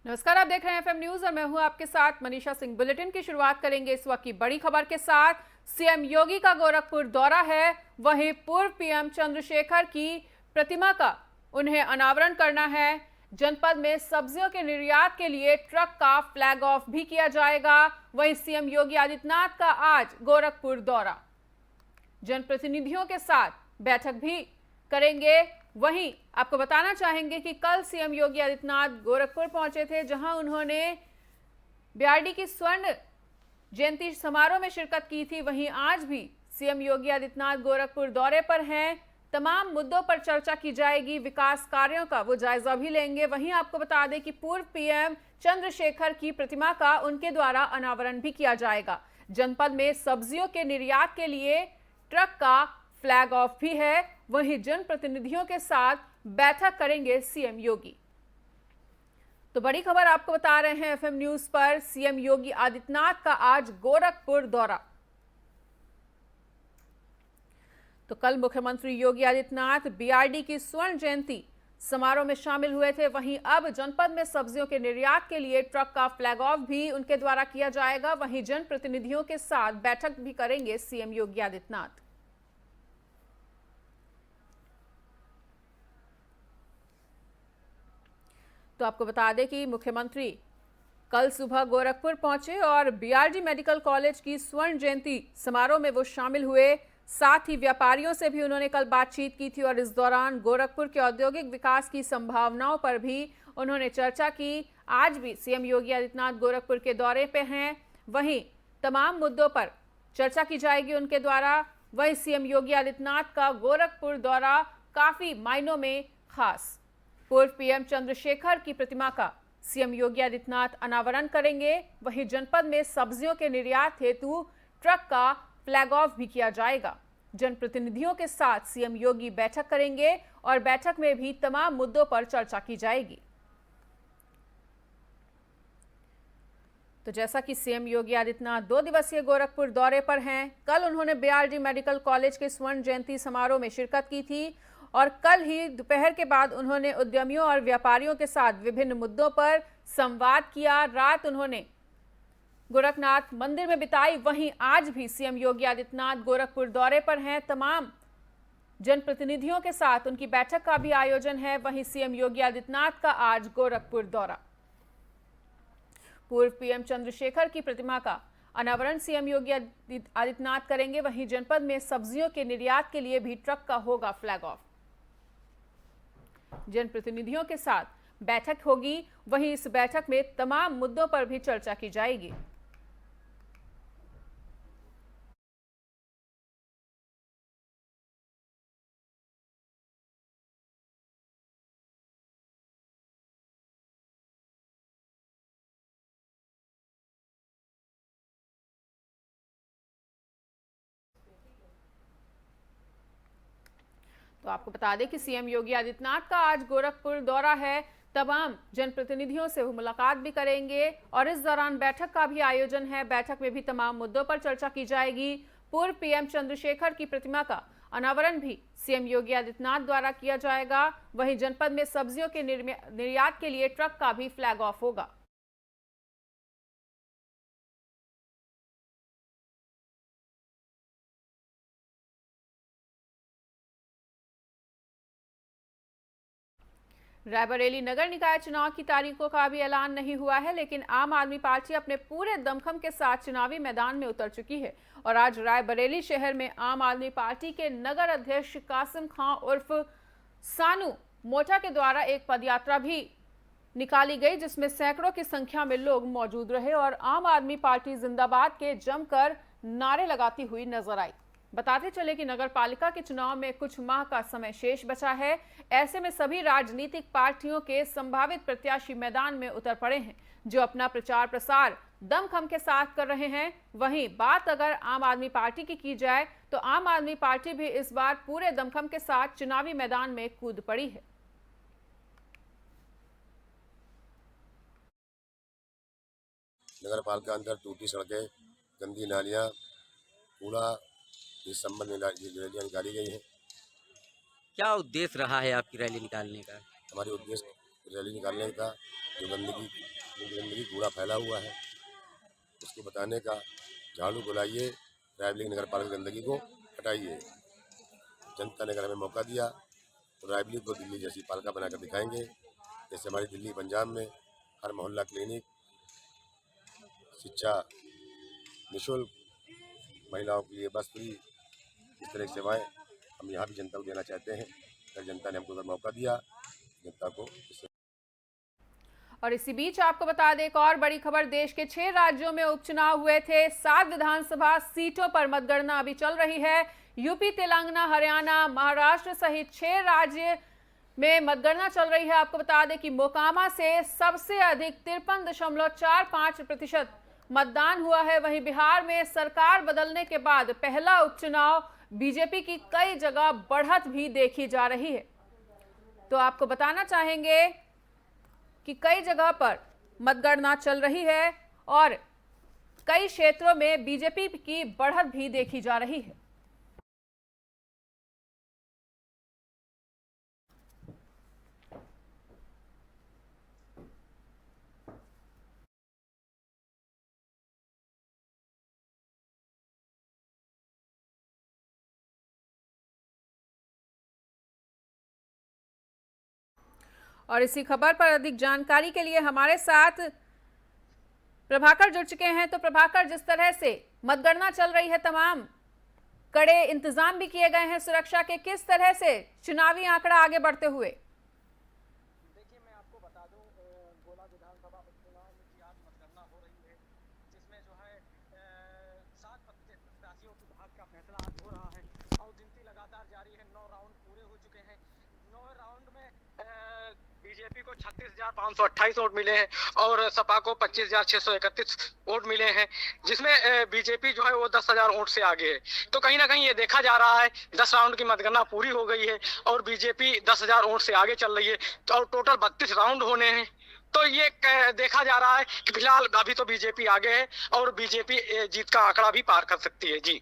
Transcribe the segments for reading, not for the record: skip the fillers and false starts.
नमस्कार, आप देख रहे हैं एफएम न्यूज और मैं हूं आपके साथ मनीषा सिंह। बुलेटिन की शुरुआत करेंगे इस वक्त की बड़ी खबर के साथ। सीएम योगी का गोरखपुर दौरा है, वहीं पूर्व पीएम चंद्रशेखर की प्रतिमा का उन्हें अनावरण करना है। जनपद में सब्जियों के निर्यात के लिए ट्रक का फ्लैग ऑफ भी किया जाएगा। वहीं सीएम योगी आदित्यनाथ का आज गोरखपुर दौरा, जनप्रतिनिधियों के साथ बैठक भी करेंगे। वहीं आपको बताना चाहेंगे कि कल सीएम योगी आदित्यनाथ गोरखपुर पहुंचे थे, जहां उन्होंने बीआरडी की स्वर्ण जयंती समारोह में शिरकत की थी। वहीं आज भी सीएम योगी आदित्यनाथ गोरखपुर दौरे पर हैं। तमाम मुद्दों पर चर्चा की जाएगी, विकास कार्यों का वो जायजा भी लेंगे। वहीं आपको बता दें कि पूर्व पीएम चंद्रशेखर की प्रतिमा का उनके द्वारा अनावरण भी किया जाएगा। जनपद में सब्जियों के निर्यात के लिए ट्रक का फ्लैग ऑफ भी है। वहीं जनप्रतिनिधियों के साथ बैठक करेंगे सीएम योगी। तो बड़ी खबर आपको बता रहे हैं एफएम न्यूज पर, सीएम योगी आदित्यनाथ का आज गोरखपुर दौरा। तो कल मुख्यमंत्री योगी आदित्यनाथ बीआरडी की स्वर्ण जयंती समारोह में शामिल हुए थे। वहीं अब जनपद में सब्जियों के निर्यात के लिए ट्रक का फ्लैग ऑफ भी उनके द्वारा किया जाएगा। वहीं जनप्रतिनिधियों के साथ बैठक भी करेंगे सीएम योगी आदित्यनाथ। तो आपको बता दें कि मुख्यमंत्री कल सुबह गोरखपुर पहुंचे और बीआरडी मेडिकल कॉलेज की स्वर्ण जयंती समारोह में वो शामिल हुए। साथ ही व्यापारियों से भी उन्होंने कल बातचीत की थी और इस दौरान गोरखपुर के औद्योगिक विकास की संभावनाओं पर भी उन्होंने चर्चा की। आज भी सीएम योगी आदित्यनाथ गोरखपुर के दौरे पे हैं। वहीं तमाम मुद्दों पर चर्चा की जाएगी उनके द्वारा। वहीं सीएम योगी आदित्यनाथ का गोरखपुर दौरा काफी मायनों में खास। पूर्व पीएम चंद्रशेखर की प्रतिमा का सीएम योगी आदित्यनाथ अनावरण करेंगे। वहीं जनपद में सब्जियों के निर्यात हेतु ट्रक का फ्लैग ऑफ भी किया जाएगा। जनप्रतिनिधियों के साथ सीएम योगी बैठक करेंगे और बैठक में भी तमाम मुद्दों पर चर्चा की जाएगी। तो जैसा कि सीएम योगी आदित्यनाथ 2 दिवसीय गोरखपुर दौरे पर हैं, कल उन्होंने बीआरडी मेडिकल कॉलेज के स्वर्ण जयंती समारोह में शिरकत की थी और कल ही दोपहर के बाद उन्होंने उद्यमियों और व्यापारियों के साथ विभिन्न मुद्दों पर संवाद किया। रात उन्होंने गोरखनाथ मंदिर में बिताई। वहीं आज भी सीएम योगी आदित्यनाथ गोरखपुर दौरे पर हैं। तमाम जनप्रतिनिधियों के साथ उनकी बैठक का भी आयोजन है। वहीं सीएम योगी आदित्यनाथ का आज गोरखपुर दौरा। पूर्व पीएम चंद्रशेखर की प्रतिमा का अनावरण सीएम योगी आदित्यनाथ करेंगे। वहीं जनपद में सब्जियों के निर्यात के लिए भी ट्रक का होगा फ्लैग ऑफ। जनप्रतिनिधियों के साथ बैठक होगी। वहीं इस बैठक में तमाम मुद्दों पर भी चर्चा की जाएगी। तो आपको बता दें कि सीएम योगी आदित्यनाथ का आज गोरखपुर दौरा है। तमाम जनप्रतिनिधियों से वो मुलाकात भी करेंगे और इस दौरान बैठक का भी आयोजन है। बैठक में भी तमाम मुद्दों पर चर्चा की जाएगी। पूर्व पीएम चंद्रशेखर की प्रतिमा का अनावरण भी सीएम योगी आदित्यनाथ द्वारा किया जाएगा। वहीं जनपद में सब्जियों के निर्यात के लिए ट्रक का भी फ्लैग ऑफ होगा। रायबरेली नगर निकाय चुनाव की तारीखों का भी ऐलान नहीं हुआ है, लेकिन आम आदमी पार्टी अपने पूरे दमखम के साथ चुनावी मैदान में उतर चुकी है और आज रायबरेली शहर में आम आदमी पार्टी के नगर अध्यक्ष कासिम खां उर्फ सानू मोटा के द्वारा एक पदयात्रा भी निकाली गई, जिसमें सैकड़ों की संख्या में लोग मौजूद रहे और आम आदमी पार्टी जिंदाबाद के जमकर नारे लगाती हुई नजर आई। बताते चले कि नगर पालिका के चुनाव में कुछ माह का समय शेष बचा है। ऐसे में सभी राजनीतिक पार्टियों के संभावित प्रत्याशी मैदान में उतर पड़े हैं, जो अपना प्रचार प्रसार दमखम के साथ कर रहे हैं। वहीं बात अगर आम आदमी पार्टी की जाए तो आम आदमी पार्टी भी इस बार पूरे दमखम के साथ चुनावी मैदान में कूद पड़ी है। नगर पालिका अंदर टूटी सड़कें, गंदी नालियां, कूड़ा, इस संबंध में रैलियां निकाली गई है। क्या उद्देश्य रहा है आपकी रैली निकालने का? हमारी उद्देश्य रैली निकालने का जो गंदगी गंदगी कूड़ा फैला हुआ है, उसको बताने का, झाड़ू बुलाइए, रायबरेली नगर पालिका गंदगी को हटाइए। जनता ने अगर हमें मौका दिया तो रायबरेली को दिल्ली जैसी पालिका बनाकर दिखाएंगे। जैसे हमारी दिल्ली पंजाब में हर मोहल्ला क्लिनिक, शिक्षा निःशुल्क, महिलाओं के लिए बस फ्री, इस तरह की सेवाएं हम यहाँ भी जनता को देना चाहते हैं। अगर जनता ने हमको अगर मौका दिया, जनता को और इसी बीच आपको बता दें एक और बड़ी खबर, देश के 6 राज्यों में उपचुनाव हुए थे। 7 विधानसभा सीटों पर मतगणना अभी चल रही है। यूपी, तेलंगाना, हरियाणा, महाराष्ट्र सहित 6 राज्य में मतगणना चल रही है। आपको बता दें कि मोकामा से सबसे अधिक 53.45% मतदान हुआ है। वहीं बिहार में सरकार बदलने के बाद पहला उपचुनाव, बीजेपी की कई जगह बढ़त भी देखी जा रही है। तो आपको बताना चाहेंगे कि कई जगह पर मतगणना चल रही है और कई क्षेत्रों में बीजेपी की बढ़त भी देखी जा रही है। और इसी खबर पर अधिक जानकारी के लिए हमारे साथ प्रभाकर जुड़ चुके हैं। तो प्रभाकर, जिस तरह से मतगणना चल रही है, तमाम कड़े इंतजाम भी किए गए हैं सुरक्षा के, किस तरह से चुनावी आंकड़ा आगे बढ़ते हुए? देखिए, मैं आपको बता दूं, गोला विधानसभा उपचुनाव की आज मतगणना हो रही है, जिसमें जो है 7 प्रत्याशियों के भाग्य का फैसला आज हो रहा है और गिनती लगातार जारी है। 9 राउंड पूरे हो चुके हैं। 9 राउंड में बीजेपी को 36,528 वोट मिले हैं और सपा को 25,631 वोट मिले हैं, जिसमें बीजेपी जो है वो 10,000 वोट से आगे है। तो कहीं ना कहीं ये देखा जा रहा है 10 राउंड की मतगणना पूरी हो गई है और बीजेपी 10,000 वोट से आगे चल रही है और टोटल 32 राउंड होने हैं। तो ये देखा जा रहा है कि फिलहाल अभी तो बीजेपी आगे है और बीजेपी जीत का आंकड़ा भी पार कर सकती है। जी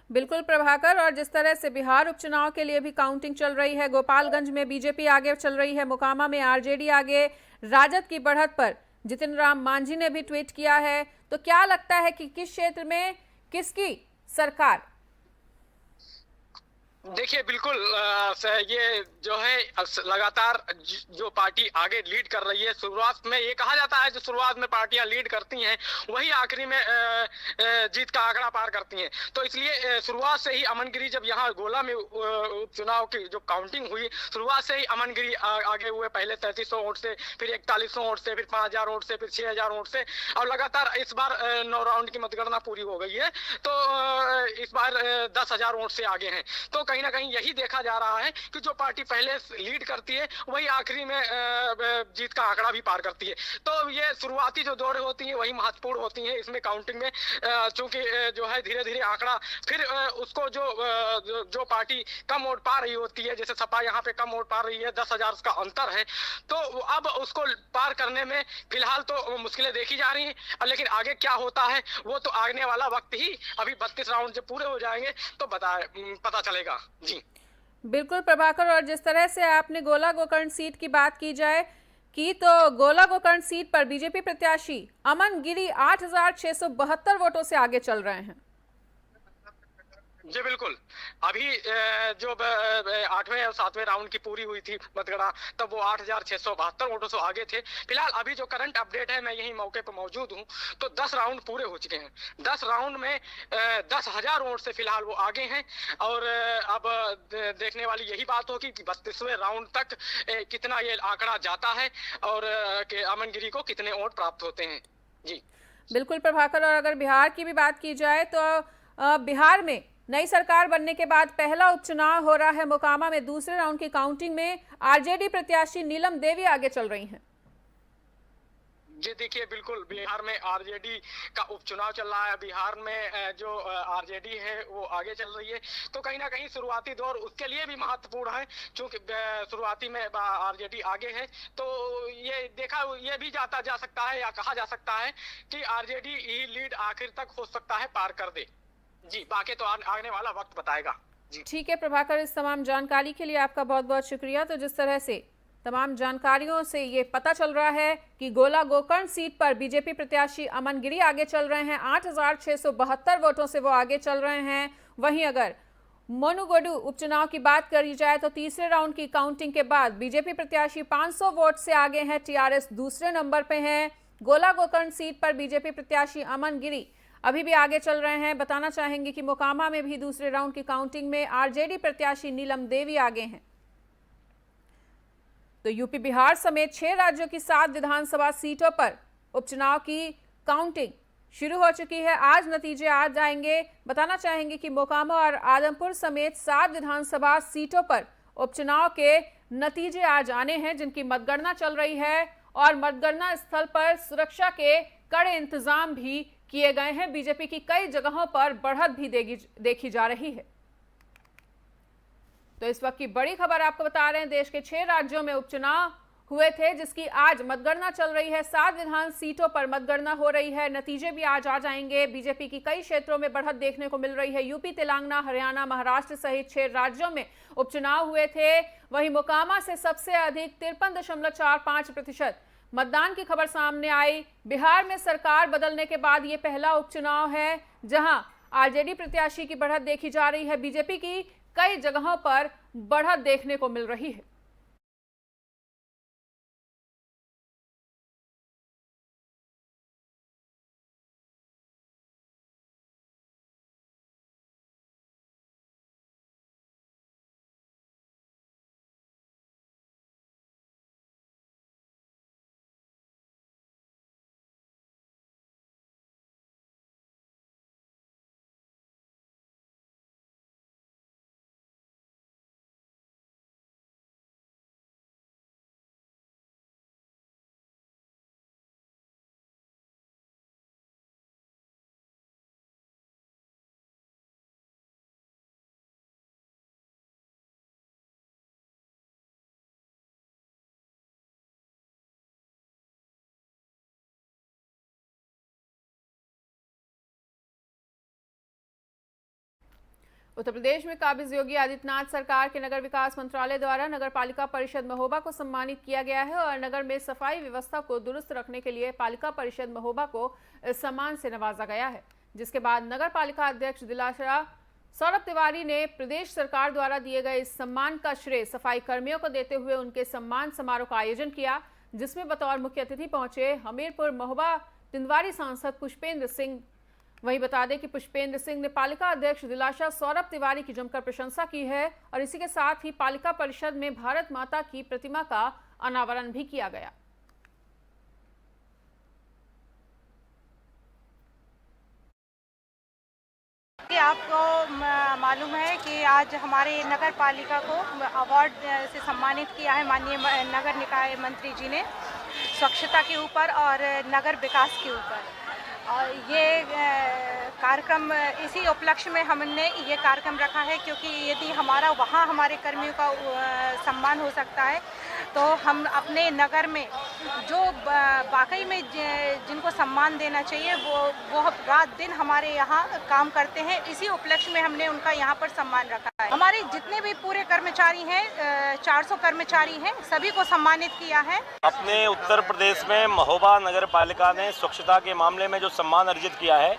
बिल्कुल प्रभाकर, और जिस तरह से बिहार उपचुनाव के लिए भी काउंटिंग चल रही है, गोपालगंज में बीजेपी आगे चल रही है, मोकामा में आरजेडी आगे, राजद की बढ़त पर जितिन राम मांझी ने भी ट्वीट किया है। तो क्या लगता है कि किस क्षेत्र में किसकी सरकार? देखिए, बिल्कुल ये जो है लगातार जो पार्टी आगे लीड कर रही है, शुरुआत में ये कहा जाता है जो शुरुआत में पार्टियां लीड करती हैं वही आखिरी में जीत का आंकड़ा पार करती हैं। तो इसलिए शुरुआत से ही अमनगिरी, जब यहाँ गोला में उपचुनाव की जो काउंटिंग हुई, शुरुआत से ही अमनगिरी आगे हुए, पहले 3300 वोट से, फिर 4100 वोट से, फिर 5000 वोट से, फिर 6000 वोट से, और लगातार इस बार 9 राउंड की मतगणना पूरी हो गई है तो इस बार 10,000 वोट से आगे हैं। तो कहीं ना कहीं यही देखा जा रहा है कि जो पार्टी पहले लीड करती है वही आखिरी में जीत का आंकड़ा भी पार करती है। तो ये शुरुआती जो दौर होती है वही महत्वपूर्ण होती है इसमें काउंटिंग में, चूंकि जो है धीरे धीरे आंकड़ा फिर उसको जो पार्टी कम वोट पा रही होती है, जैसे सपा यहाँ पे कम वोट पा रही है, 10,000 का अंतर है, तो अब उसको पार करने में फिलहाल तो मुश्किलें देखी जा रही हैं। लेकिन आगे क्या होता है वो तो आने वाला वक्त ही, अभी 32 राउंड जब पूरे हो जाएंगे तो पता चलेगा। जी बिल्कुल प्रभाकर, और जिस तरह से आपने गोला गोकर्ण सीट की बात की जाए तो गोला गोकर्ण सीट पर बीजेपी प्रत्याशी अमन गिरी 8,672 वोटों से आगे चल रहे हैं। जी बिल्कुल, अभी जो 8वें और 7वें राउंड की पूरी हुई थी मतगणना, तब वो 8,672 वोटों से आगे थे। फिलहाल अभी जो करंट अपडेट है, मैं यही मौके पर मौजूद हूँ, तो 10 राउंड पूरे हो चुके हैं। 10 राउंड में 10,000 वोट से फिलहाल वो आगे हैं और अब देखने वाली यही बात होगी कि 32वें राउंड तक कितना ये आंकड़ा जाता है और अमन गिरी को कितने वोट प्राप्त होते हैं। जी बिल्कुल प्रभाकर, और अगर बिहार की भी बात की जाए तो बिहार में नई सरकार बनने के बाद पहला उपचुनाव हो रहा है। मोकामा में दूसरे राउंड की काउंटिंग में आरजेडी प्रत्याशी नीलम देवी आगे चल रही हैं। जी देखिए, बिल्कुल बिहार में आरजेडी का उपचुनाव चल रहा है। बिहार में जो आरजेडी है वो आगे चल रही है, तो कहीं ना कहीं शुरुआती दौर उसके लिए भी महत्वपूर्ण है, क्योंकि शुरुआती में आरजेडी आगे है। तो ये भी जा सकता है या कहा जा सकता है कि आरजेडी ही लीड आखिर तक हो सकता है पार कर दे। जी बाकी तो आने वाला वक्त बताएगा। जी ठीक है प्रभाकर, इस तमाम जानकारी के लिए आपका बहुत बहुत शुक्रिया। तो जिस तरह से तमाम जानकारियों से ये पता चल रहा है कि गोला गोकर्ण सीट पर बीजेपी प्रत्याशी अमन गिरी आगे चल रहे हैं। 8,672 वोटों से वो आगे चल रहे हैं। वहीं अगर मुनुगोडु उपचुनाव की बात करी जाए तो तीसरे राउंड की काउंटिंग के बाद बीजेपी प्रत्याशी 500 वोट से आगे हैं। टीआरएस दूसरे नंबर पे हैं। गोला गोकर्ण सीट पर बीजेपी प्रत्याशी अमन गिरी अभी भी आगे चल रहे हैं। बताना चाहेंगे कि मोकामा में भी दूसरे राउंड की काउंटिंग में आरजेडी प्रत्याशी नीलम देवी आगे हैं। तो यूपी बिहार समेत 6 राज्यों की 7 विधानसभा सीटों पर उपचुनाव की काउंटिंग शुरू हो चुकी है। आज नतीजे आ जाएंगे। बताना चाहेंगे कि मोकामा और आदमपुर समेत 7 विधानसभा सीटों पर उपचुनाव के नतीजे आज आने हैं, जिनकी मतगणना चल रही है और मतगणना स्थल पर सुरक्षा के कड़े इंतजाम भी किए गए हैं। बीजेपी की कई जगहों पर बढ़त भी देखी जा रही है। तो इस वक्त की बड़ी खबर आपको बता रहे हैं, देश के 6 राज्यों में उपचुनाव हुए थे, जिसकी आज मतगणना चल रही है। 7 विधान सीटों पर मतगणना हो रही है। नतीजे भी आज आ जाएंगे। बीजेपी की कई क्षेत्रों में बढ़त देखने को मिल रही है। यूपी, तेलंगाना, हरियाणा, महाराष्ट्र सहित 6 राज्यों में उपचुनाव हुए थे। वहीं मोकामा से सबसे अधिक 53.45% मतदान की खबर सामने आई। बिहार में सरकार बदलने के बाद ये पहला उपचुनाव है जहां आरजेडी प्रत्याशी की बढ़त देखी जा रही है। बीजेपी की कई जगहों पर बढ़त देखने को मिल रही है। उत्तर प्रदेश में काबिज योगी आदित्यनाथ सरकार के नगर विकास मंत्रालय द्वारा नगर पालिका परिषद महोबा को सम्मानित किया गया है और नगर में सफाई व्यवस्था को दुरुस्त रखने के लिए पालिका परिषद महोबा को इस सम्मान से नवाजा गया है। जिसके बाद नगर पालिका अध्यक्ष दिलाशा सौरभ तिवारी ने प्रदेश सरकार द्वारा दिए गए इस सम्मान का श्रेय सफाई कर्मियों को देते हुए उनके सम्मान समारोह का आयोजन किया, जिसमें बतौर मुख्य अतिथि पहुंचे हमीरपुर महोबा तिंदवारी सांसद पुष्पेंद्र सिंह। वहीं बता दें कि पुष्पेंद्र सिंह ने पालिका अध्यक्ष दिलाशा सौरभ तिवारी की जमकर प्रशंसा की है और इसी के साथ ही पालिका परिषद में भारत माता की प्रतिमा का अनावरण भी किया गया। आपको मालूम है कि आज हमारे नगर पालिका को अवार्ड से सम्मानित किया है माननीय नगर निकाय मंत्री जी ने, स्वच्छता के ऊपर और नगर विकास के ऊपर। और ये कार्यक्रम इसी उपलक्ष्य में हमने ये कार्यक्रम रखा है, क्योंकि यदि वहाँ हमारे कर्मियों का सम्मान हो सकता है तो हम अपने नगर में जो वाकई में जिनको सम्मान देना चाहिए वो रात दिन हमारे यहाँ काम करते हैं। इसी उपलक्ष्य में हमने उनका यहाँ पर सम्मान रखा है। हमारे जितने भी पूरे कर्मचारी हैं, 400 कर्मचारी हैं, सभी को सम्मानित किया है। अपने उत्तर प्रदेश में महोबा नगर पालिका ने स्वच्छता के मामले में जो सम्मान अर्जित किया है,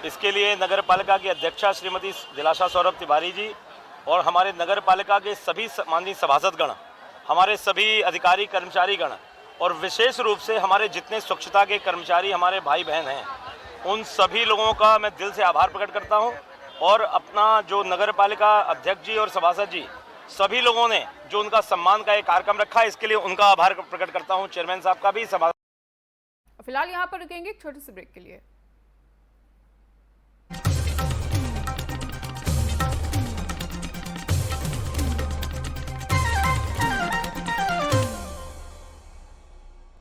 इसके लिए नगर पालिका की अध्यक्षा श्रीमती दिलाशा सौरभ तिवारी जी और हमारे नगर पालिका के सभी माननीय सभासदगण, हमारे सभी अधिकारी कर्मचारी गण और विशेष रूप से हमारे जितने स्वच्छता के कर्मचारी हमारे भाई बहन हैं, उन सभी लोगों का मैं दिल से आभार प्रकट करता हूं। और अपना जो नगर पालिका अध्यक्ष जी और सभासद जी सभी लोगों ने जो उनका सम्मान का एक कार्यक्रम रखा है, इसके लिए उनका आभार प्रकट करता हूं। चेयरमैन साहब का भी। सभा फिलहाल यहाँ पर रुकेंगे एक छोटे से ब्रेक के लिए।